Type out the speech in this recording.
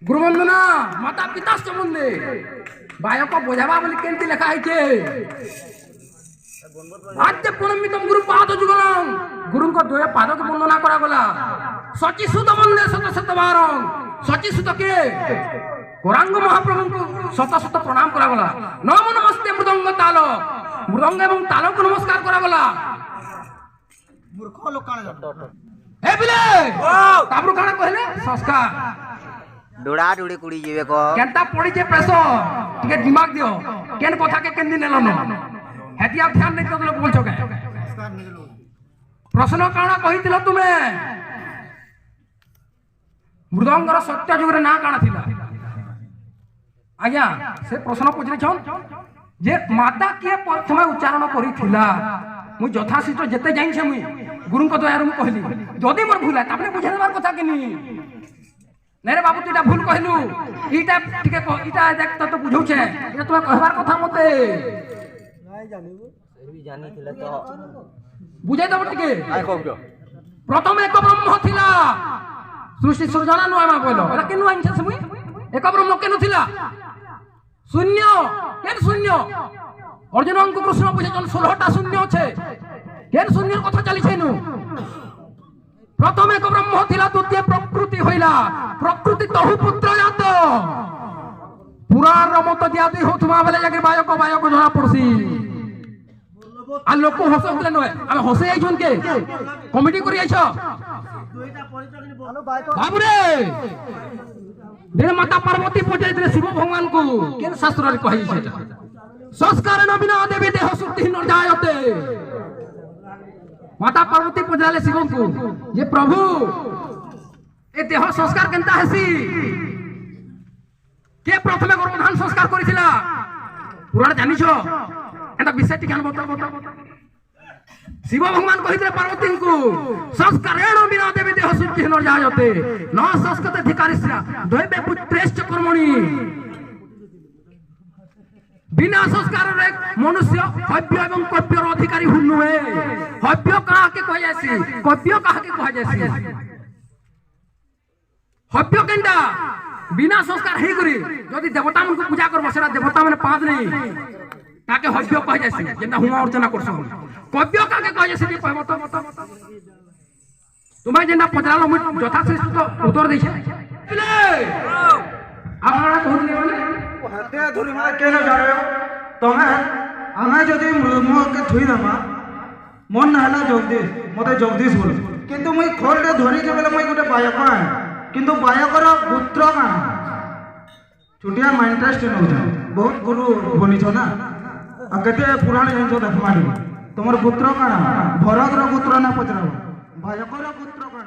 गुरुवंदना माता पिता सम्बन्धे बायक बोझाबा बोली केंती लेखा आइछे आद्य प्रणमितम गुरु पाद जुगलम गुरु को दोए पाद के वंदना करा गला सची सुत वंदे शत शत बारं सची सुत के गौरांग महाप्रभु को शत शत प्रणाम करा गला नमो नमस्ते मृदंग एवं ताल को नमस्कार करा गला मूर्ख लोक काण हे बिले ताबरु काण कहले संस्कार डोड़ा डोड़ी कुड़ी जीवे को केनता पड़ी जे प्रेशर टिके दिमाग दियो केन कथा के केन दिन नेलन हेती आप ध्यान नहीं तो बोल छके प्रश्न काणा कहितिलो तुमे मृदंगर सत्य जुग रे ना काणा थिला आज्ञा से प्रश्न पूछले छन जे माता के प्रथमे उच्चारण करी थिला मु यथाशीघ्र जेते जाइन छे मु गुरु को दयार मु कहली जदी मोर भूल है तापने बुझे देबार कथा केनी नहीं रे बाबू तू इटा भूल कहलु इटा ठीक है इटा देख तो बुझौ छे इटा तू कहबार कथा मते नहीं जानिबो भी जानी थिले तो बुझाई दब टिके आइ कहबो प्रथम एक ब्रह्म थिला सृष्टि सृजना नु आमा कहलो एला केनु आइन छे समुई एक ब्रह्म केनु थिला शून्य केन शून्य अर्जुन अंक कृष्ण बुझे जन 16 टा शून्य छे केन शून्य कथा चली छेनु प्रथम एक ब्रह्म थिला द्वितीय प्रकृति होइला प्रकृति तहु पुत्र जात पुराण मत दियादी होथुमा बेले जाके बायक जणा पड़सी आ लोक हसले नय हम हसे आइछन के कमिटी करि आइछ बाबू रे देह माता पार्वती पूजे दे शिव भगवान को केन शास्त्र रे कहि छेटा संस्कार न बिना देवी देह शुद्धि न जायते माता पार्वती पूजाले शिव को ये प्रभु ए देह संस्कार केनता हेसी के प्रथमे गर्भधान संस्कार करिसिला पुराण जानिछो एटा विषय टिकान बता शिव भगवान कहितले पार्वती को संस्कारेण बिना देवी देह शुद्धि न जायते न संस्कृत अधिकारिस्या दैवे पुत्रेश्च कर्मणि बिना संस्कार रे मनुष्य हव्य एवं कव्यर अधिकारी हुनुए हव्य कहा के कह जासी कव्य कहा के कह जासी हव्य केंडा बिना संस्कार हे करी यदि देवता मन को पूजा करबो सेरा देवता माने पाद नहीं ताके हव्य कह जासी जेंदा हुआ अर्चना करसो कव्य कहा के कह जासी जे कहबो तो तुम्हारे जेंदा पजरालो मु यथाशीघ्र तो उत्तर दै छै आपना कहले माने हत्या धुरी मा केन जानो तमे आमे जदी मृदंग के थुई दमा मन हला जगदीश मते जगदीश बोल किंतु मुई खोलटे धरी के बेले मुई गोटे बायक है किंतु बायकर पुत्र का छुटिया माइंड टेस्ट न बहुत गुरु बनी छ ना आ केते पुराण जंजो देखमाडी तमर पुत्र का भरत रो पुत्र ना पचराव बायकर पुत्र का